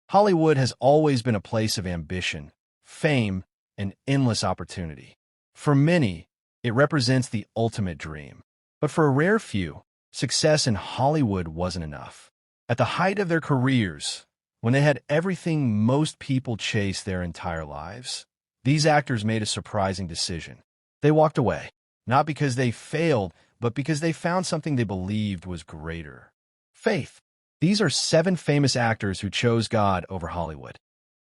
Hollywood has always been a place of ambition, fame, and endless opportunity. For many, it represents the ultimate dream. But for a rare few, success in Hollywood wasn't enough. At the height of their careers, when they had everything most people chase their entire lives, these actors made a surprising decision. They walked away, not because they failed, but because they found something they believed was greater: faith. These are 7 famous actors who chose God over Hollywood.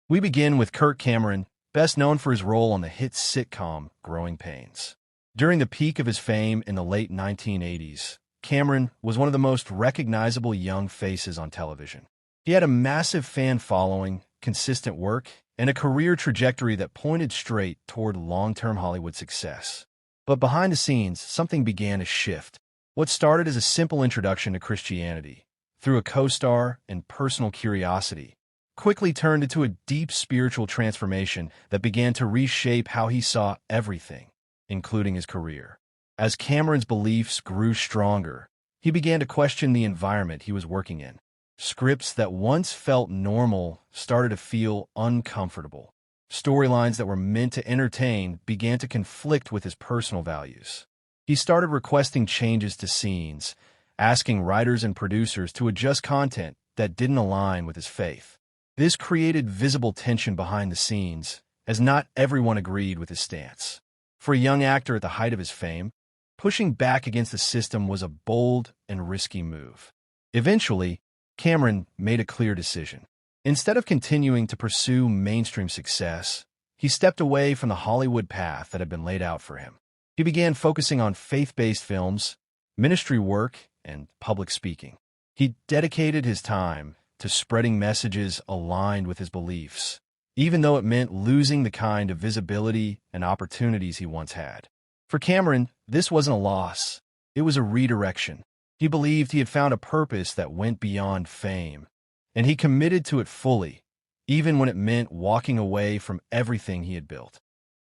We begin with Kirk Cameron, best known for his role on the hit sitcom Growing Pains. During the peak of his fame in the late 1980s, Cameron was one of the most recognizable young faces on television. He had a massive fan following, consistent work, and a career trajectory that pointed straight toward long-term Hollywood success. But behind the scenes, something began to shift. What started as a simple introduction to Christianity, through a co-star and personal curiosity, quickly turned into a deep spiritual transformation that began to reshape how he saw everything, including his career. As Cameron's beliefs grew stronger, he began to question the environment he was working in. Scripts that once felt normal started to feel uncomfortable. Storylines that were meant to entertain began to conflict with his personal values. He started requesting changes to scenes, asking writers and producers to adjust content that didn't align with his faith. This created visible tension behind the scenes, as not everyone agreed with his stance. For a young actor at the height of his fame, pushing back against the system was a bold and risky move. Eventually, Cameron made a clear decision. Instead of continuing to pursue mainstream success, he stepped away from the Hollywood path that had been laid out for him. He began focusing on faith-based films, ministry work, and public speaking. He dedicated his time to spreading messages aligned with his beliefs, even though it meant losing the kind of visibility and opportunities he once had. For Cameron, this wasn't a loss. It was a redirection. He believed he had found a purpose that went beyond fame, and he committed to it fully, even when it meant walking away from everything he had built.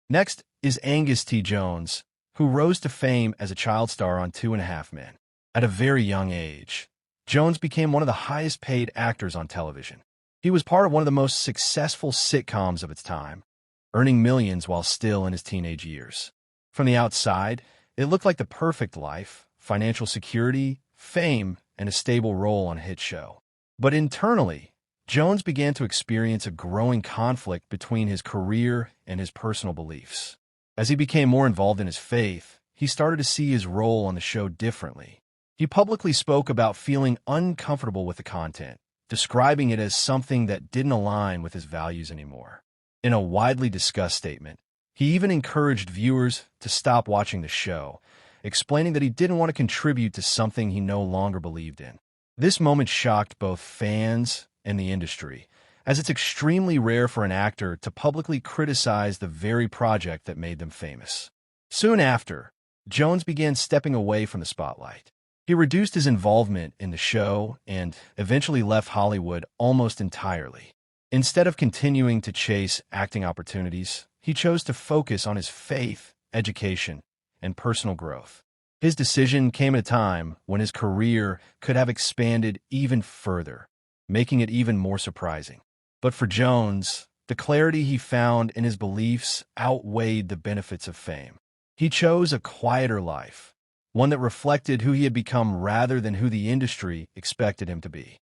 Next is Angus T. Jones, who rose to fame as a child star on 2.5 Men. At a very young age, Jones became one of the highest-paid actors on television. He was part of one of the most successful sitcoms of its time, earning millions while still in his teenage years. From the outside, it looked like the perfect life: financial security, fame, and a stable role on a hit show. But internally, Jones began to experience a growing conflict between his career and his personal beliefs. As he became more involved in his faith, he started to see his role on the show differently. He publicly spoke about feeling uncomfortable with the content, describing it as something that didn't align with his values anymore. In a widely discussed statement, he even encouraged viewers to stop watching the show, explaining that he didn't want to contribute to something he no longer believed in. This moment shocked both fans and the industry, as it's extremely rare for an actor to publicly criticize the very project that made them famous. Soon after, Jones began stepping away from the spotlight. He reduced his involvement in the show and eventually left Hollywood almost entirely. Instead of continuing to chase acting opportunities, he chose to focus on his faith, education, and personal growth. His decision came at a time when his career could have expanded even further, making it even more surprising. But for Jones, the clarity he found in his beliefs outweighed the benefits of fame. He chose a quieter life, one that reflected who he had become rather than who the industry expected him to be.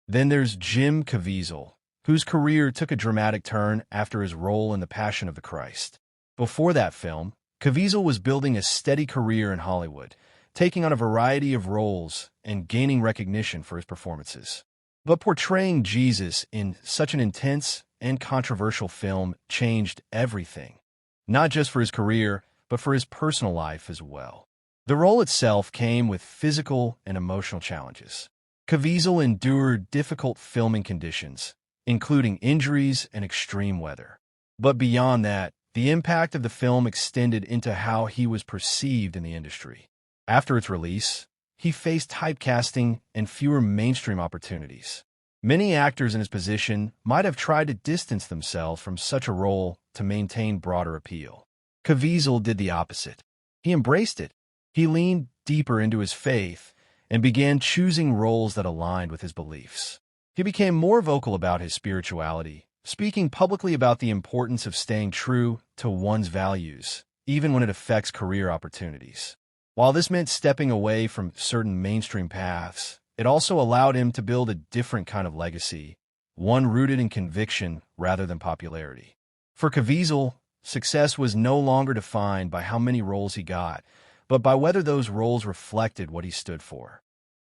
Then there's Caviezel, whose career took a dramatic turn after his role in The Passion of the Christ. Before that film, Caviezel was building a steady career in Hollywood, taking on a variety of roles and gaining recognition for his performances. But portraying Jesus in such an intense and controversial film changed everything, not just for his career, but for his personal life as well. The role itself came with physical and emotional challenges. Caviezel endured difficult filming conditions, including injuries and extreme weather. But beyond that, the impact of the film extended into how he was perceived in the industry. After its release, he faced typecasting and fewer mainstream opportunities. Many actors in his position might have tried to distance themselves from such a role to maintain broader appeal. Caviezel did the opposite. He embraced it. He leaned deeper into his faith and began choosing roles that aligned with his beliefs. He became more vocal about his spirituality, speaking publicly about the importance of staying true to one's values, even when it affects career opportunities. While this meant stepping away from certain mainstream paths, it also allowed him to build a different kind of legacy, one rooted in conviction rather than popularity. For Caviezel, success was no longer defined by how many roles he got, but by whether those roles reflected what he stood for.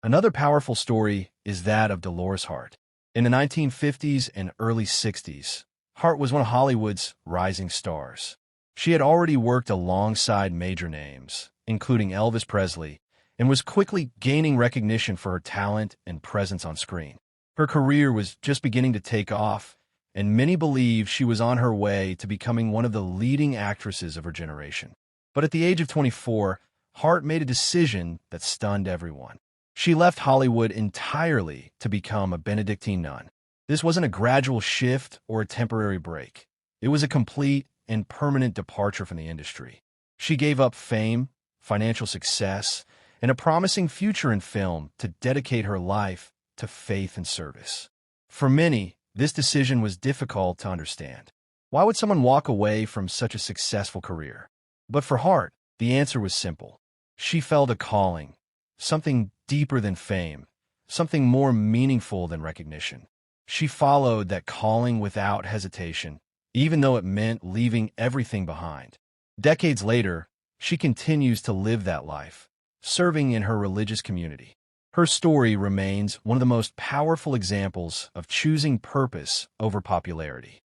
Another powerful story is that of Dolores Hart. In the 1950s and early 60s, Hart was one of Hollywood's rising stars. She had already worked alongside major names, including Elvis Presley, and was quickly gaining recognition for her talent and presence on screen. Her career was just beginning to take off, and many believed she was on her way to becoming one of the leading actresses of her generation. But at the age of 24, Hart made a decision that stunned everyone. She left Hollywood entirely to become a Benedictine nun. This wasn't a gradual shift or a temporary break. It was a complete and permanent departure from the industry. She gave up fame, financial success, and a promising future in film to dedicate her life to faith and service. For many, this decision was difficult to understand. Why would someone walk away from such a successful career? But for Hart, the answer was simple. She felt a calling, something deeper than fame, something more meaningful than recognition. She followed that calling without hesitation, even though it meant leaving everything behind. Decades later, she continues to live that life, serving in her religious community. Her story remains one of the most powerful examples of choosing purpose over popularity.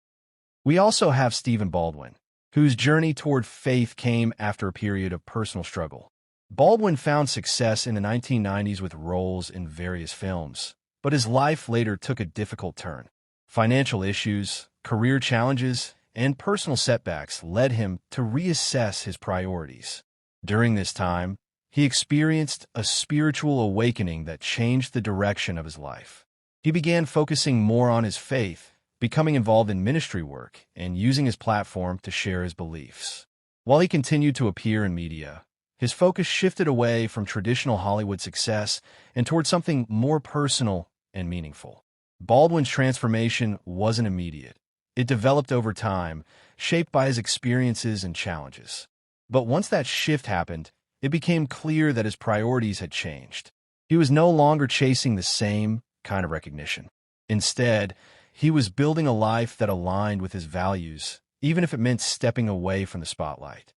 We also have Stephen Baldwin, whose journey toward faith came after a period of personal struggle. Baldwin found success in the 1990s with roles in various films, but his life later took a difficult turn. Financial issues, career challenges, and personal setbacks led him to reassess his priorities. During this time, he experienced a spiritual awakening that changed the direction of his life. He began focusing more on his faith, becoming involved in ministry work, and using his platform to share his beliefs. While he continued to appear in media, his focus shifted away from traditional Hollywood success and toward something more personal and meaningful. Baldwin's transformation wasn't immediate. It developed over time, shaped by his experiences and challenges. But once that shift happened, it became clear that his priorities had changed. He was no longer chasing the same kind of recognition. Instead, he was building a life that aligned with his values, even if it meant stepping away from the spotlight.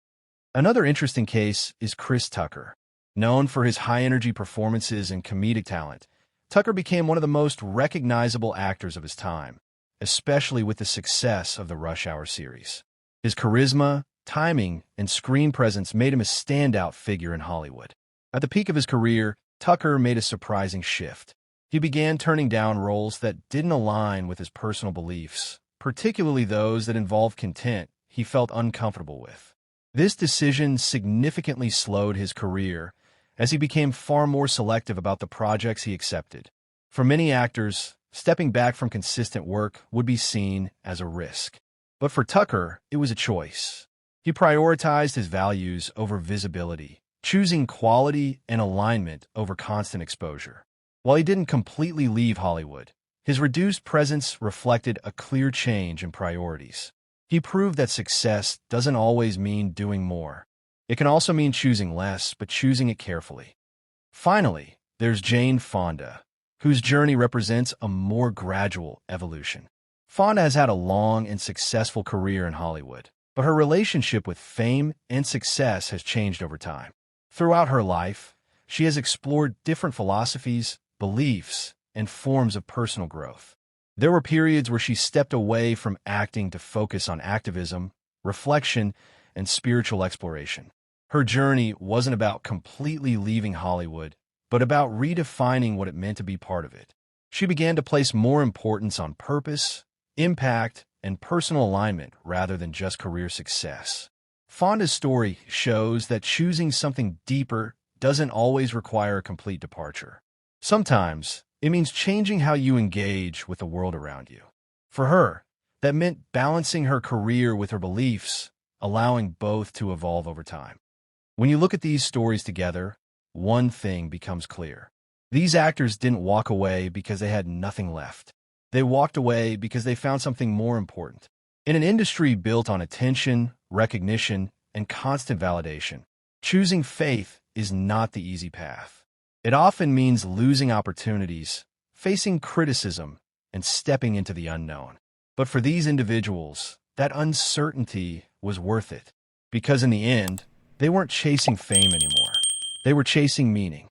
Another interesting case is Chris Tucker. Known for his high-energy performances and comedic talent, Tucker became one of the most recognizable actors of his time, especially with the success of the Rush Hour series. His charisma, timing, and screen presence made him a standout figure in Hollywood. At the peak of his career, Tucker made a surprising shift. He began turning down roles that didn't align with his personal beliefs, particularly those that involved content he felt uncomfortable with. This decision significantly slowed his career, as he became far more selective about the projects he accepted. For many actors, stepping back from consistent work would be seen as a risk. But for Tucker, it was a choice. He prioritized his values over visibility, choosing quality and alignment over constant exposure. While he didn't completely leave Hollywood, his reduced presence reflected a clear change in priorities. He proved that success doesn't always mean doing more. It can also mean choosing less, but choosing it carefully. Finally, there's Jane Fonda, whose journey represents a more gradual evolution. Fonda has had a long and successful career in Hollywood, but her relationship with fame and success has changed over time. Throughout her life, she has explored different philosophies, beliefs, and forms of personal growth. There were periods where she stepped away from acting to focus on activism, reflection, and spiritual exploration. Her journey wasn't about completely leaving Hollywood, but about redefining what it meant to be part of it. She began to place more importance on purpose, impact, and personal alignment rather than just career success. Fonda's story shows that choosing something deeper doesn't always require a complete departure. Sometimes, it means changing how you engage with the world around you. For her, that meant balancing her career with her beliefs, allowing both to evolve over time. When you look at these stories together, one thing becomes clear. These actors didn't walk away because they had nothing left. They walked away because they found something more important. In an industry built on attention, recognition, and constant validation, choosing faith is not the easy path. It often means losing opportunities, facing criticism, and stepping into the unknown. But for these individuals, that uncertainty was worth it, because in the end, they weren't chasing fame anymore. They were chasing meaning.